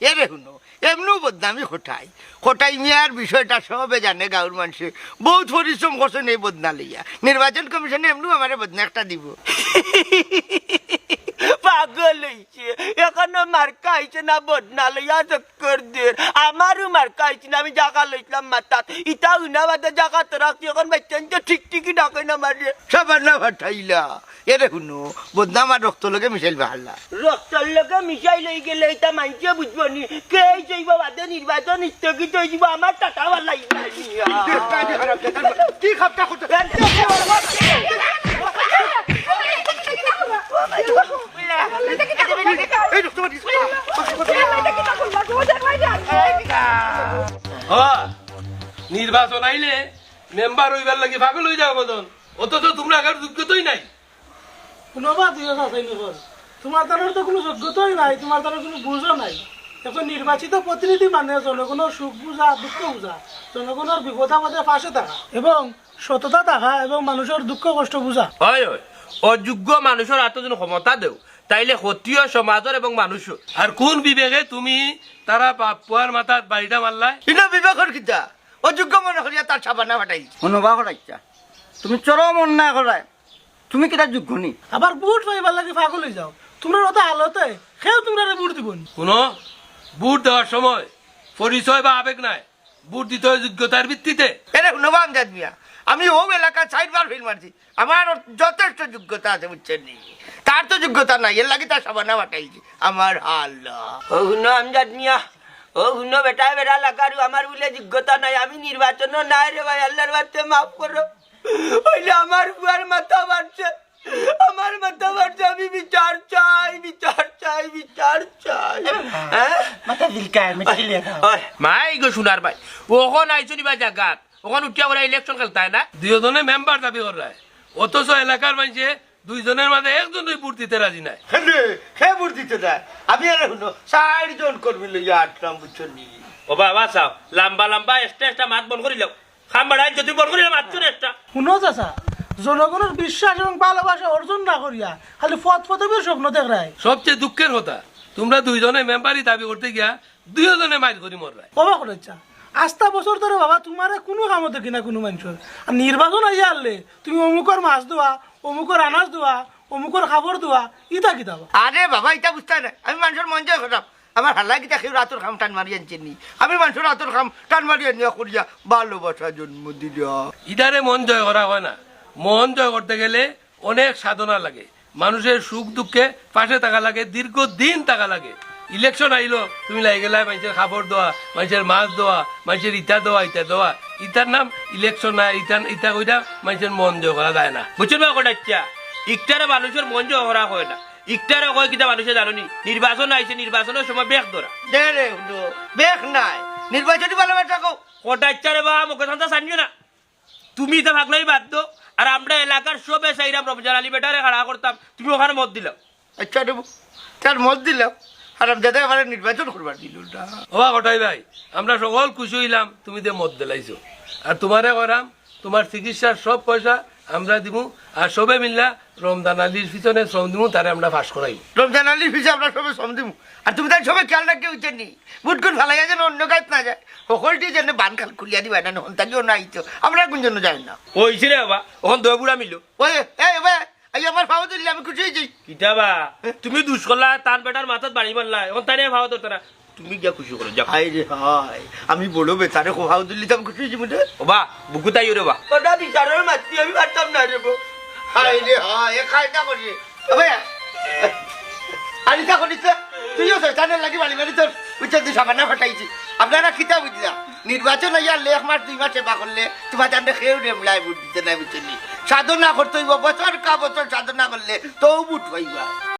এরে শুনো এমনিও বদনামি খোটাই মিয়ার বিষয়টা সবে জানে গাঁর মানুষে বহুত পরিশ্রম করছেন এই বদনা লইয়া নির্বাচন কমিশনে এমনিও আমার বদনা একটা দিব পাগল হয়েছে এখনো মার্কা হয়েছে না বদনা লইয়া চক্কর দিয়ে আমারও মার্কা হয়েছে না আমি জায়গা লইছিলাম মাতাত ইটা উনাবাদে জায়গা তো রাখছি এখন বাচ্চান তো ঠিক ঠিকই ডাকে না মারে সবার না ভাটাইলা এরে শুনো বদনা আমার রক্ত লগে মিশাইল বাহাল্লা রক্তর লোকে মিশাই লই গেলে এটা মানছে বুঝবো নি কে চাইব বাদে নির্বাচন স্থগিত হয়ে যাব আমার টাকা বালা কি খাপটা করতে নির্বাচন আইলে মেম্বার হইবার লাগে পাগল হয়ে যাও মতন অথচ তোমরা আগার যোগ্যতাই নাই তোমার দ্বারা তো কোনো যোগ্যতাই নাই, তোমার দ্বারা কোনো বুঝও নাই। এখন নির্বাচিত প্রতিনিধি মানে জনগণের সুখ বুঝা, দুঃখ বুঝা, জনগণের বিপদ আপদে পাশে থাকা এবং সততা থাকা এবং মানুষের দুঃখ কষ্ট বুঝা। হয় হয় অযোগ্য মানুষের হাতে যেন ক্ষমতা দেও তাইলে ক্ষত্রিয় সমাজের এবং মানুষের আর কোন বিবেকে তুমি তারা পুয়ার মাথার বাড়িটা মারলাই এটা বিবেকের কিতা অযোগ্য মনে করিয়া তার সাবানা ফাটাই অনুভব করাইছা তুমি চরম অন্যায় করায় তুমি কিটা যোগ্য নি আবার বুট পাইবার লাগে পাগল হয়ে যাও। তোমরা ওটা হালতে সেও তোমরা বুট দিব নি। শুনো বুট দেওয়ার সময় পরিচয় বা আবেগ নাই, বুট দিতে হয় যোগ্যতার ভিত্তিতে। এরে শুনবা আমজাদ মিয়া আমি ও এলাকা 4বার ফিল মারছি আমার যথেষ্ট যোগ্যতা আছে বুঝছেন নি তার তো যোগ্যতা নাই এর লাগে তার সাবানা ফাটাইছি আমার আল্লাহ ও হুনো আমজাদ মিয়া ও হুনো বেটা বেটা লাগারু আমার বলে যোগ্যতা নাই আমি নির্বাচন নাই রে ভাই আল্লাহর বাতে মাফ করো ওইলে আমার বুয়ার মাথা বাড়ছে আমার মাথা বাড়ছে আমি বিচার চাই বিচার চাই বিচার চাই মাথা দিলকায় মিটিলে মাই গো সোনার ভাই ওখন আইছো নিবা জায়গা ওখানে উঠিয়া করে ইলেকশন খেলতায় না দুজনে মেম্বার দাবি করায় অথচ এলাকার মানুষে দুইজনের মাঝে একজনই ভোট দিতে রাজি নাই। হে ভোট দিতে যায় আমি আরে শুনো 4 জন কর্মী লইয়া আটলাম বুঝছেন নি ও বাবা চাও লম্বা লম্বা এক্সট্রা মাত বন্ধ করিল খাম্বাড়াই যদি বন্ধ করিলাম মাত এক্সট্রা শুনো চাচা জনগণের বিশ্বাস এবং ভালোবাসা অর্জন না করিয়া খালি পথ পদবীর স্বপ্ন দেখায়। সবচেয়ে দুঃখের কথা তোমরা দুইজনে মেম্বারই দাবি করতে গিয়া দুইজনে মাইল করি মররায় অবাক করেছা আস্তা বছর ধরে বাবা তোমার কোনো কামো দেখি না কোনো মানুষের আর নির্বাচন আইয়া আনলে তুমি অমুকর মাছ দেওয়া অমুকর আনাজ দেওয়া অমুকর খাবার দেওয়া ইটা কি দাবা আরে বাবা এটা বুঝতে না আমি মানুষের মন জয় করতাম আমার হাল্লা কিতা কেউ রাতের খাম টান মারি আনছেন নি আমি মানুষের রাতের খাম টান মারি আনিয়া করিয়া ভালোবাসা জন্ম দিলা ইদারে মন জয় করা হয় না, মন জয় করতে গেলে অনেক সাধনা লাগে, মানুষের সুখ দুঃখে পাশে থাকা লাগে, দীর্ঘদিন থাকা লাগে। ইলেকশন আইলো তুমি লাগে গেলে মানুষের খাবার দেওয়া মানুষের মাছ দেওয়া মানুষের ইটা দেওয়া ইটার নাম ইলেকশন না ইটা ওইটা মানুষের মন জয় করা যায় না বুঝছেন বা কটাচ্ছা ইটারে মানুষের মন জয় করা হয় না ইটারে কয় কিটা মানুষের জানি নির্বাচন আইছে নির্বাচনের সময় বেগ ধরা দে রে বেখ নাই নির্বাচনী ভালোবাসা কো কটাচ্ছা রে বা মুখে সন্তা জানিও না তুমি তো ভাগলাই বাধ্য আর আমরা এলাকার সব এসাইরাম রমজান আলী বেটারে খাড়া করতাম তুমি ওখানে মত দিলাম আচ্ছা দেবো তার মত দিলাম আর যাতে আমার নির্বাচন করবার দিল না ও কটাই ভাই আমরা সকল খুশি হইলাম তুমি যে মত দিলাইছো আর তোমারে করাম তোমার চিকিৎসার সব পয়সা আমরা দিব আর সবে মিললা রমজান আলীর পিছনে শ্রম দিব তারে আমরা ফাঁস করাই রমজান আলীর পিছিয়ে আমরা সবাই শ্রম দিব আর তুমি তার সবাই খেয়াল রাখতে হইতেন নি বুট করে ভালাইয়া যেন অন্য গাছ না যায় সকলটি যেন বান খাল খুলিয়া দিবা না হন্তাকেও না আইতো আমরা কোন জন্য যাই না ওইছে রে বাবা ওখান দই বুড়া মিলো ওই এই আমার ভাব দিলে আমি খুশি হয়েছি কিতাবা তুমি দুষ করলা তার বেটার মাথাত বাড়ি মারলা এখন তাই ভাবা তো তারা তুমি গিয়া খুশি করো যা হাই রে হাই আমি বড় বেচারে ভাব দিলি তো আমি খুশি হয়েছি মুঠে ও বা বুকু তাই রে বা ওটা বিচারের মাতৃ আমি পারতাম না রে হাই রে হাই এ খাইটা করি ভাই আলিতা করিস তুইও শয়তানের লাগি বাড়ি বাড়ি তোর উচ্চের দিশা বানা ফাটাইছি আপনারা খিতা বুঝলা নির্বাচন হইয়া 1 মাস 2 মাস সেবা করলে তোমার জানতে খেয়েও রেমলাই বুট দিতে নাই বুঝলি সাধনা করতে হইব বছর কা বছর সাধনা করলে তো বুট হইবা